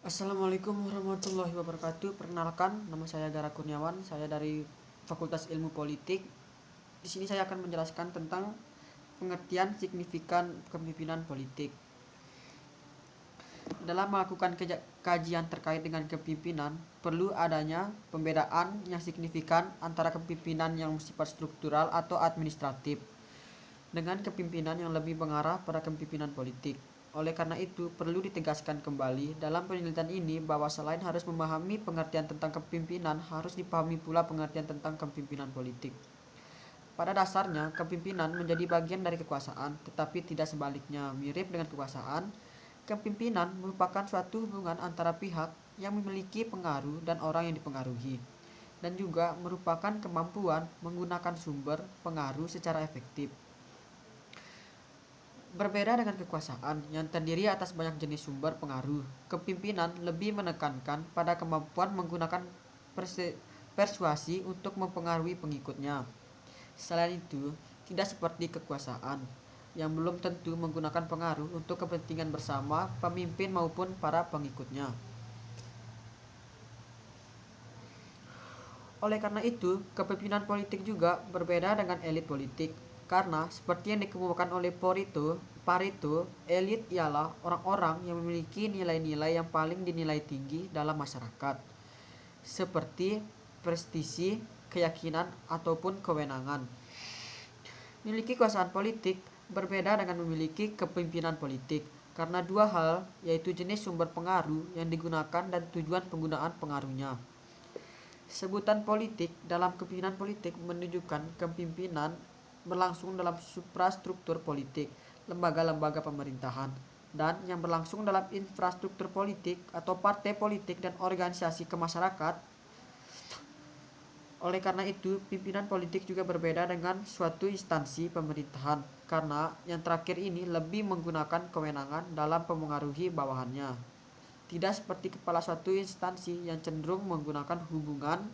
Assalamualaikum warahmatullahi wabarakatuh. Perkenalkan, nama saya Gara Kurniawan. Saya dari Fakultas Ilmu Politik. Di sini saya akan menjelaskan tentang pengertian signifikan kepemimpinan politik. Dalam melakukan kajian terkait dengan kepemimpinan, perlu adanya pembedaan yang signifikan antara kepemimpinan yang bersifat struktural atau administratif dengan kepemimpinan yang lebih mengarah pada kepemimpinan politik. Oleh karena itu, perlu ditegaskan kembali dalam penelitian ini bahwa selain harus memahami pengertian tentang kepemimpinan, harus dipahami pula pengertian tentang kepemimpinan politik. Pada dasarnya, kepemimpinan menjadi bagian dari kekuasaan, tetapi tidak sebaliknya. Mirip dengan kekuasaan, kepemimpinan merupakan suatu hubungan antara pihak yang memiliki pengaruh dan orang yang dipengaruhi, dan juga merupakan kemampuan menggunakan sumber pengaruh secara efektif. Berbeda dengan kekuasaan yang terdiri atas banyak jenis sumber pengaruh, kepemimpinan lebih menekankan pada kemampuan menggunakan persuasi untuk mempengaruhi pengikutnya. Selain itu, tidak seperti kekuasaan yang belum tentu menggunakan pengaruh untuk kepentingan bersama pemimpin maupun para pengikutnya. Oleh karena itu, kepemimpinan politik juga berbeda dengan elit politik. Karena seperti yang dikemukakan oleh Pareto, elit ialah orang-orang yang memiliki nilai-nilai yang paling dinilai tinggi dalam masyarakat, seperti prestisi, keyakinan, ataupun kewenangan. Memiliki kekuasaan politik berbeda dengan memiliki kepemimpinan politik, karena dua hal, yaitu jenis sumber pengaruh yang digunakan dan tujuan penggunaan pengaruhnya. Sebutan politik dalam kepemimpinan politik menunjukkan kepemimpinan berlangsung dalam suprastruktur politik, lembaga-lembaga pemerintahan, dan yang berlangsung dalam infrastruktur politik atau partai politik dan organisasi kemasyarakat. Oleh karena itu, pimpinan politik juga berbeda dengan suatu instansi pemerintahan, karena yang terakhir ini lebih menggunakan kewenangan dalam mempengaruhi bawahannya. Tidak seperti kepala suatu instansi yang cenderung menggunakan hubungan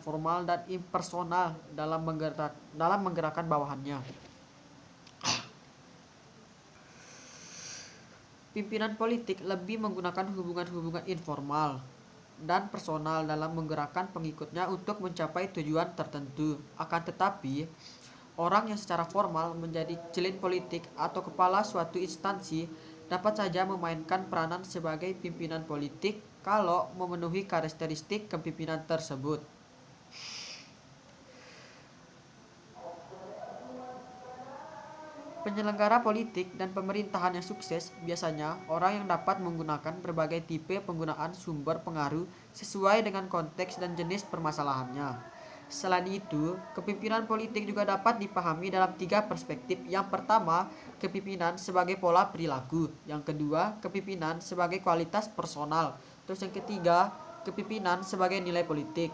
formal dan impersonal dalam menggerakkan bawahannya. Pimpinan politik lebih menggunakan hubungan-hubungan informal dan personal dalam menggerakkan pengikutnya untuk mencapai tujuan tertentu. Akan tetapi, orang yang secara formal menjadi celin politik atau kepala suatu instansi dapat saja memainkan peranan sebagai pimpinan politik kalau memenuhi karakteristik kepemimpinan tersebut. Penyelenggara politik dan pemerintahan yang sukses biasanya orang yang dapat menggunakan berbagai tipe penggunaan sumber pengaruh sesuai dengan konteks dan jenis permasalahannya. Selain itu, kepemimpinan politik juga dapat dipahami dalam tiga perspektif. Yang pertama, kepemimpinan sebagai pola perilaku. Yang kedua, kepemimpinan sebagai kualitas personal. Terus yang ketiga, kepemimpinan sebagai nilai politik.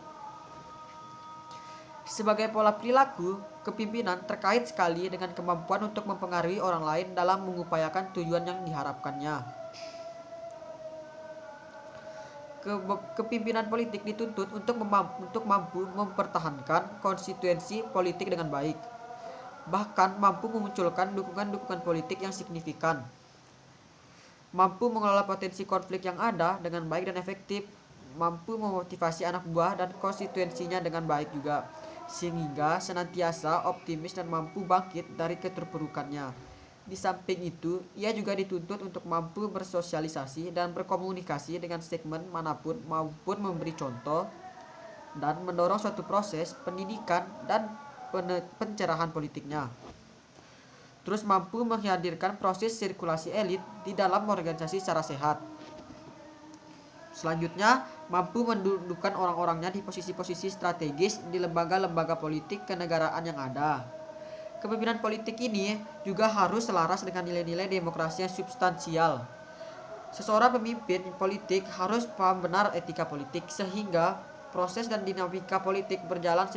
Sebagai pola perilaku, kepemimpinan terkait sekali dengan kemampuan untuk mempengaruhi orang lain dalam mengupayakan tujuan yang diharapkannya. Kepemimpinan politik dituntut untuk mampu mempertahankan konstituensi politik dengan baik, bahkan mampu memunculkan dukungan-dukungan politik yang signifikan, mampu mengelola potensi konflik yang ada dengan baik dan efektif, mampu memotivasi anak buah dan konstituensinya dengan baik juga, sehingga senantiasa optimis dan mampu bangkit dari keterpurukannya. Di samping itu, ia juga dituntut untuk mampu bersosialisasi dan berkomunikasi dengan segmen manapun maupun memberi contoh dan mendorong suatu proses pendidikan dan pencerahan politiknya. Terus mampu menghadirkan proses sirkulasi elit di dalam organisasi secara sehat. Selanjutnya, mampu mendudukkan orang-orangnya di posisi-posisi strategis di lembaga-lembaga politik kenegaraan yang ada. Kepemimpinan politik ini juga harus selaras dengan nilai-nilai demokrasi yang substansial. Seseorang pemimpin politik harus paham benar etika politik sehingga proses dan dinamika politik berjalan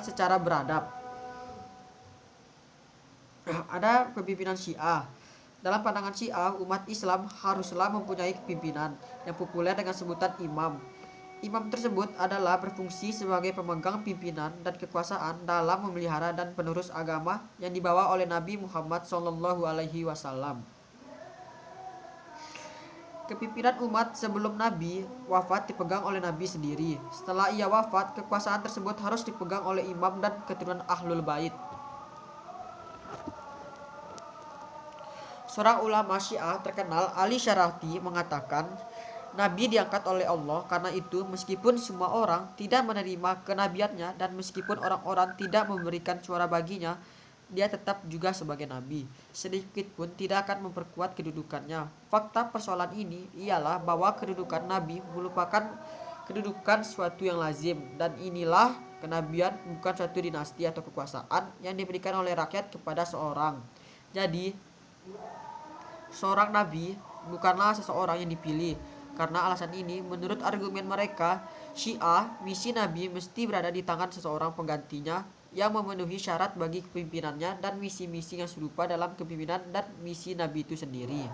secara beradab. Ada kepemimpinan Syiah. Dalam pandangan Syiah, umat Islam haruslah mempunyai pimpinan yang populer dengan sebutan imam. Imam tersebut adalah berfungsi sebagai pemegang pimpinan dan kekuasaan dalam memelihara dan penerus agama yang dibawa oleh Nabi Muhammad SAW. Kepimpinan umat sebelum Nabi wafat dipegang oleh Nabi sendiri. Setelah ia wafat, kekuasaan tersebut harus dipegang oleh imam dan keturunan Ahlul Bait. Seorang ulama Syiah terkenal, Ali Syarati, mengatakan, Nabi diangkat oleh Allah, karena itu meskipun semua orang tidak menerima kenabiannya dan meskipun orang-orang tidak memberikan suara baginya, dia tetap juga sebagai nabi. Sedikit pun tidak akan memperkuat kedudukannya. Fakta persoalan ini ialah bahwa kedudukan nabi merupakan kedudukan suatu yang lazim, dan inilah kenabian bukan suatu dinasti atau kekuasaan yang diberikan oleh rakyat kepada seorang. Jadi, seorang nabi bukanlah seseorang yang dipilih. Karena alasan ini, menurut argumen mereka, Syiah, misi nabi mesti berada di tangan seseorang penggantinya yang memenuhi syarat bagi kepimpinannya dan misi-misi yang serupa dalam kepemimpinan dan misi nabi itu sendiri.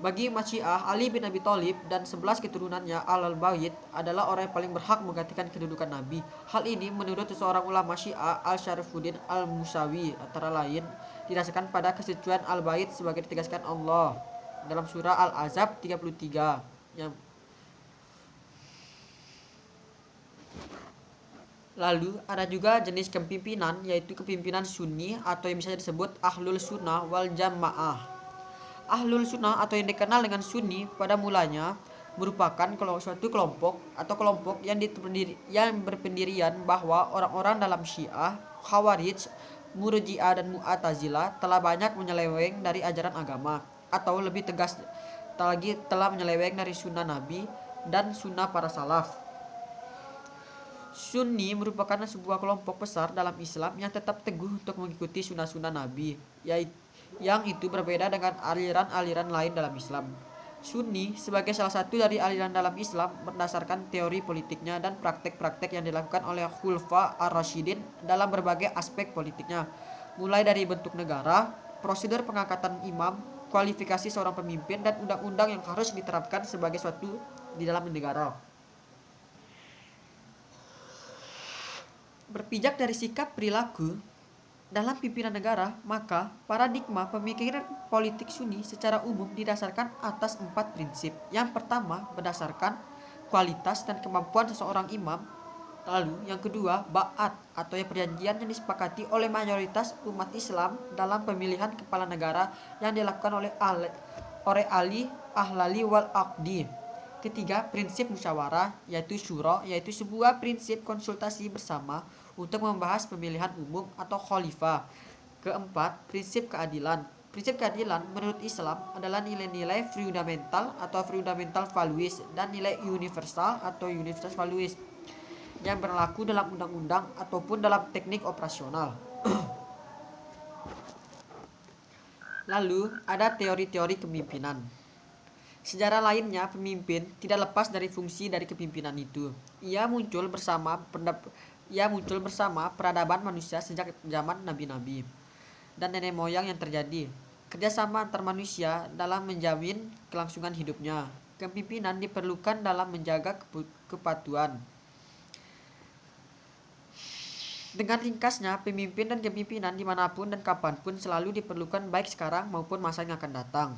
Bagi umat Syiah, Ali bin Abi Thalib dan 11 keturunannya Ahlul Bait adalah orang yang paling berhak menggantikan kedudukan Nabi. Hal ini menurut seorang ulama Syiah, Al-Syarifuddin Al-Musawi, antara lain didasarkan pada kesucian Al-Bait sebagai ditegaskan Allah dalam surah Al-Ahzab 33 yang lalu ada juga jenis kepimpinan, yaitu kepimpinan Sunni atau yang bisa disebut Ahlul Sunnah wal Jamaah. Ahlul Sunnah atau yang dikenal dengan Sunni pada mulanya merupakan suatu kelompok atau kelompok yang berpendirian bahwa orang-orang dalam Syiah, Khawarij, Murji'ah dan Mu'tazilah telah banyak menyeleweng dari ajaran agama, atau lebih tegas lagi telah menyeleweng dari sunnah Nabi dan sunnah para salaf. Sunni merupakan sebuah kelompok besar dalam Islam yang tetap teguh untuk mengikuti sunnah-sunnah Nabi, yang itu berbeda dengan aliran-aliran lain dalam Islam. Sunni sebagai salah satu dari aliran dalam Islam berdasarkan teori politiknya dan praktek-praktek yang dilakukan oleh Khulafa ar-Rasyidin dalam berbagai aspek politiknya, mulai dari bentuk negara, prosedur pengangkatan imam, kualifikasi seorang pemimpin, dan undang-undang yang harus diterapkan sebagai suatu di dalam negara. Berpijak dari sikap perilaku dalam pimpinan negara, maka paradigma pemikiran politik Sunni secara umum didasarkan atas 4 prinsip. Yang pertama, berdasarkan kualitas dan kemampuan seseorang imam. Lalu, yang kedua, ba'at atau perjanjian yang disepakati oleh mayoritas umat Islam dalam pemilihan kepala negara yang dilakukan oleh Ali Ahlali wal Aqdi. Ketiga, prinsip musyawarah, yaitu syura, yaitu sebuah prinsip konsultasi bersama untuk membahas pemilihan umum atau khalifah. Keempat, prinsip keadilan. Prinsip keadilan menurut Islam adalah nilai-nilai fundamental atau fundamental values dan nilai universal atau universal values yang berlaku dalam undang-undang ataupun dalam teknik operasional. Lalu ada teori-teori kepemimpinan. Sejarah lainnya, pemimpin tidak lepas dari fungsi dari kepemimpinan itu. Ia muncul bersama peradaban manusia sejak zaman nabi-nabi dan nenek moyang yang terjadi. Kerjasama antar manusia dalam menjamin kelangsungan hidupnya. Kepemimpinan diperlukan dalam menjaga kepatuhan. Dengan ringkasnya, pemimpin dan kepemimpinan dimanapun dan kapanpun selalu diperlukan, baik sekarang maupun masa yang akan datang.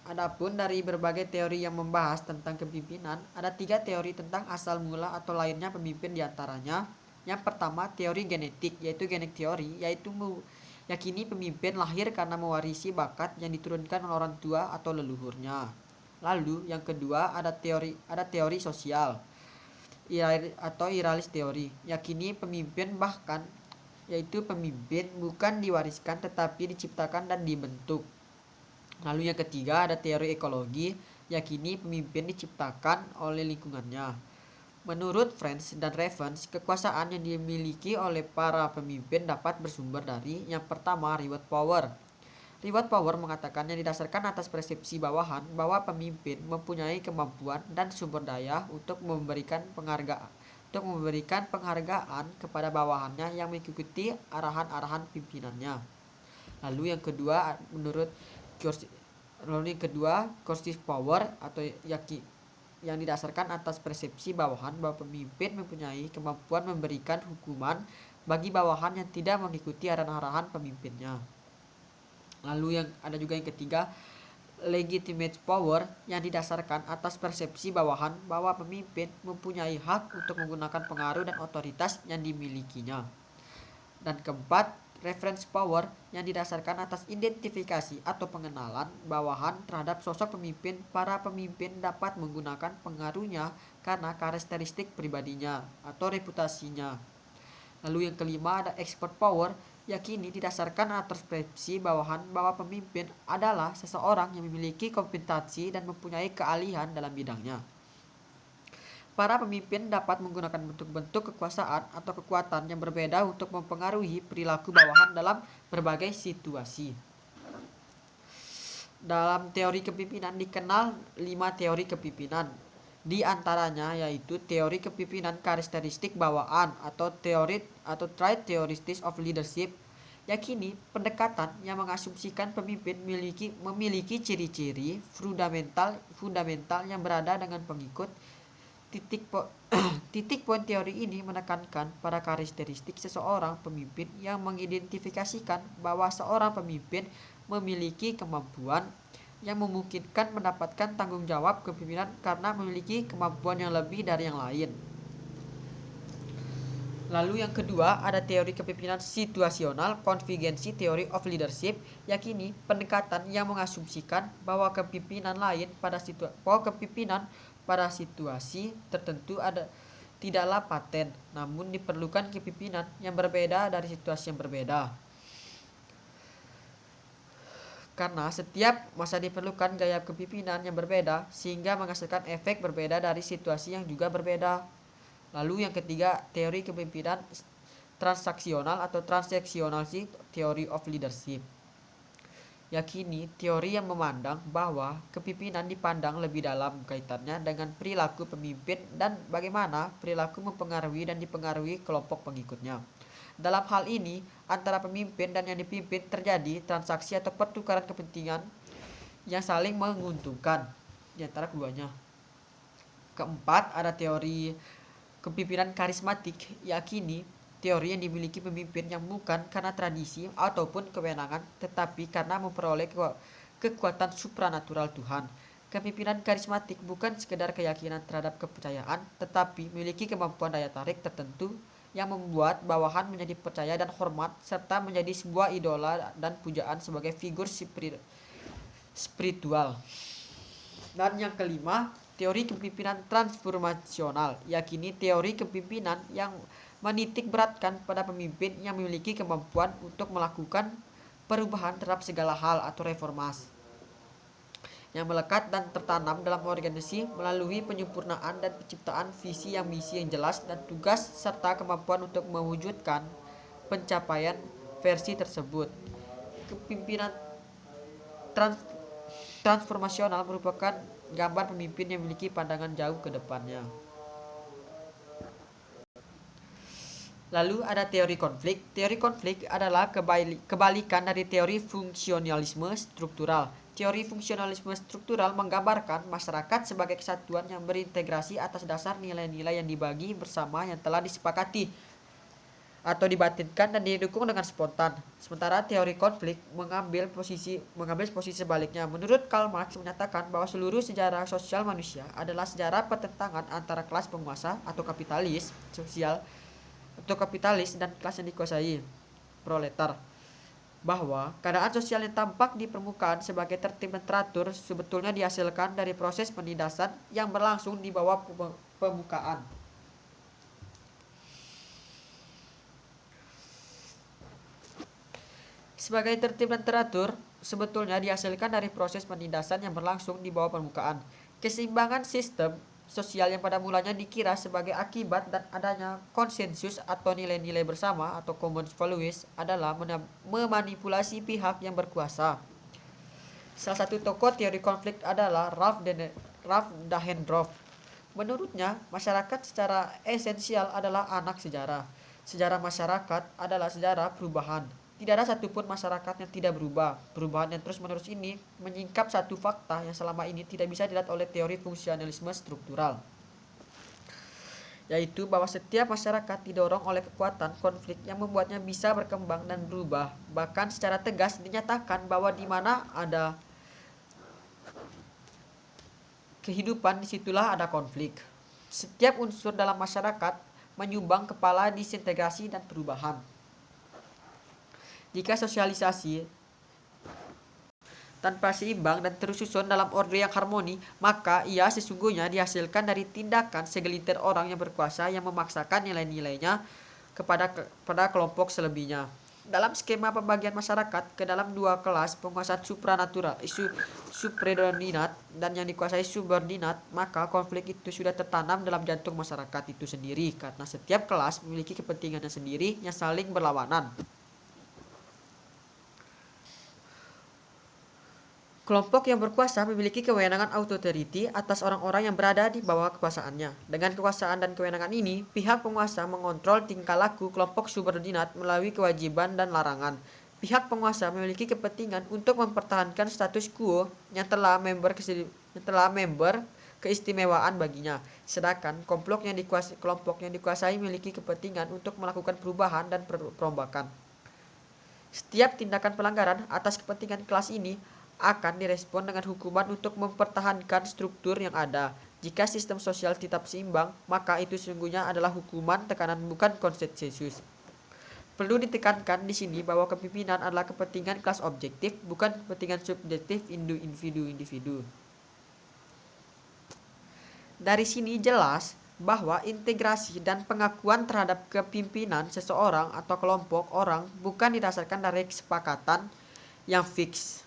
Adapun dari berbagai teori yang membahas tentang kepemimpinan, ada 3 teori tentang asal mula atau lahirnya pemimpin diantaranya. Yang pertama, teori genetik, yaitu genetik teori, yaitu meyakini pemimpin lahir karena mewarisi bakat yang diturunkan oleh orang tua atau leluhurnya. Lalu, yang kedua, ada teori sosial atau iralis teori, yakini pemimpin yaitu pemimpin bukan diwariskan tetapi diciptakan dan dibentuk. Lalu yang ketiga ada teori ekologi, yakini pemimpin diciptakan oleh lingkungannya. Menurut French dan Revens, kekuasaan yang dimiliki oleh para pemimpin dapat bersumber dari yang pertama, reward power. Reward power mengatakannya didasarkan atas persepsi bawahan bahwa pemimpin mempunyai kemampuan dan sumber daya untuk memberikan penghargaan kepada bawahannya yang mengikuti arahan-arahan pimpinannya. Lalu yang kedua coercive power atau yang didasarkan atas persepsi bawahan bahwa pemimpin mempunyai kemampuan memberikan hukuman bagi bawahan yang tidak mengikuti arahan-arahan pemimpinnya. Lalu ada juga yang ketiga, legitimate power yang didasarkan atas persepsi bawahan bahwa pemimpin mempunyai hak untuk menggunakan pengaruh dan otoritas yang dimilikinya. Dan keempat, reference power yang didasarkan atas identifikasi atau pengenalan bawahan terhadap sosok pemimpin. Para pemimpin dapat menggunakan pengaruhnya karena karakteristik pribadinya atau reputasinya. Lalu yang kelima ada expert power, yakini didasarkan atas persepsi bawahan bahwa pemimpin adalah seseorang yang memiliki kompetensi dan mempunyai keahlian dalam bidangnya. Para pemimpin dapat menggunakan bentuk-bentuk kekuasaan atau kekuatan yang berbeda untuk mempengaruhi perilaku bawahan dalam berbagai situasi. Dalam teori kepemimpinan dikenal 5 teori kepemimpinan. Di antaranya yaitu teori kepemimpinan karakteristik bawaan atau trait theories of leadership, yakini pendekatan yang mengasumsikan pemimpin memiliki ciri-ciri fundamental yang berada dengan pengikut. Titik poin teori ini menekankan pada karakteristik seseorang pemimpin yang mengidentifikasikan bahwa seorang pemimpin memiliki kemampuan yang memungkinkan mendapatkan tanggung jawab kepemimpinan karena memiliki kemampuan yang lebih dari yang lain. Lalu yang kedua ada teori kepemimpinan situasional, contingency theory of leadership, yakini pendekatan yang mengasumsikan bahwa kepemimpinan pada situasi tertentu tidaklah paten, namun diperlukan kepemimpinan yang berbeda dari situasi yang berbeda. Karena setiap masa diperlukan gaya kepemimpinan yang berbeda sehingga menghasilkan efek berbeda dari situasi yang juga berbeda. Lalu yang ketiga, teori kepemimpinan transaksional atau transactionality theory of leadership. Yakini teori yang memandang bahwa kepemimpinan dipandang lebih dalam kaitannya dengan perilaku pemimpin dan bagaimana perilaku mempengaruhi dan dipengaruhi kelompok pengikutnya. Dalam hal ini, antara pemimpin dan yang dipimpin terjadi transaksi atau pertukaran kepentingan yang saling menguntungkan di antara keduanya. Keempat, ada teori kepemimpinan karismatik, yakini teori yang dimiliki pemimpin yang bukan karena tradisi ataupun kewenangan, tetapi karena memperoleh kekuatan supranatural Tuhan. Kepemimpinan karismatik bukan sekedar keyakinan terhadap kepercayaan, tetapi memiliki kemampuan daya tarik tertentu yang membuat bawahan menjadi percaya dan hormat, serta menjadi sebuah idola dan pujaan sebagai figur spiritual. Dan yang kelima, teori kepemimpinan transformasional, yakini teori kepemimpinan yang menitik beratkan pada pemimpin yang memiliki kemampuan untuk melakukan perubahan terhadap segala hal atau reformasi yang melekat dan tertanam dalam organisasi melalui penyempurnaan dan penciptaan visi yang misi yang jelas dan tugas serta kemampuan untuk mewujudkan pencapaian versi tersebut. Kepemimpinan transformasional merupakan gambar pemimpin yang memiliki pandangan jauh ke depannya. Lalu ada teori konflik. Teori konflik adalah kebalikan dari teori fungsionalisme struktural. Teori fungsionalisme struktural menggambarkan masyarakat sebagai kesatuan yang berintegrasi atas dasar nilai-nilai yang dibagi bersama yang telah disepakati atau dibatinkan dan didukung dengan spontan. Sementara teori konflik mengambil posisi sebaliknya. Menurut Karl Marx menyatakan bahwa seluruh sejarah sosial manusia adalah sejarah pertentangan antara kelas penguasa atau kapitalis dan kelas yang dikuasai, proletar. Bahwa keadaan sosial yang tampak di permukaan sebagai tertib dan teratur sebetulnya dihasilkan dari proses penindasan yang berlangsung di bawah permukaan. Sebagai tertib dan teratur sebetulnya dihasilkan dari proses penindasan yang berlangsung di bawah permukaan. Keseimbangan sistem sosial yang pada mulanya dikira sebagai akibat dan adanya konsensus atau nilai-nilai bersama atau common values adalah memanipulasi pihak yang berkuasa. Salah satu tokoh teori konflik adalah Ralph Dahrendorf. Menurutnya, masyarakat secara esensial adalah anak sejarah. Sejarah masyarakat adalah sejarah perubahan. Tidak ada satupun masyarakat yang tidak berubah. Perubahan yang terus-menerus ini menyingkap satu fakta yang selama ini tidak bisa dilihat oleh teori fungsionalisme struktural, yaitu bahwa setiap masyarakat didorong oleh kekuatan konflik yang membuatnya bisa berkembang dan berubah. Bahkan secara tegas dinyatakan bahwa di mana ada kehidupan, disitulah ada konflik. Setiap unsur dalam masyarakat menyumbang kepala disintegrasi dan perubahan. Jika sosialisasi tanpa seimbang dan tersusun dalam orde yang harmoni, maka ia sesungguhnya dihasilkan dari tindakan segelintir orang yang berkuasa yang memaksakan nilai-nilainya kepada kelompok selebihnya. Dalam skema pembagian masyarakat ke dalam dua kelas penguasaan supranatural, subordinat dan yang dikuasai subordinat, maka konflik itu sudah tertanam dalam jantung masyarakat itu sendiri karena setiap kelas memiliki kepentingannya sendiri yang saling berlawanan. Kelompok yang berkuasa memiliki kewenangan authority atas orang-orang yang berada di bawah kekuasaannya. Dengan kekuasaan dan kewenangan ini, pihak penguasa mengontrol tingkah laku kelompok subordinat melalui kewajiban dan larangan. Pihak penguasa memiliki kepentingan untuk mempertahankan status quo yang telah member keistimewaan baginya. Sedangkan kelompok yang dikuasai memiliki kepentingan untuk melakukan perubahan dan perombakan. Setiap tindakan pelanggaran atas kepentingan kelas ini akan direspon dengan hukuman untuk mempertahankan struktur yang ada. Jika sistem sosial tetap seimbang, maka itu sesungguhnya adalah hukuman tekanan bukan konsensus. Perlu ditekankan di sini bahwa kepemimpinan adalah kepentingan kelas objektif, bukan kepentingan subjektif individu. Dari sini jelas bahwa integrasi dan pengakuan terhadap kepemimpinan seseorang atau kelompok orang bukan didasarkan dari kesepakatan yang fix.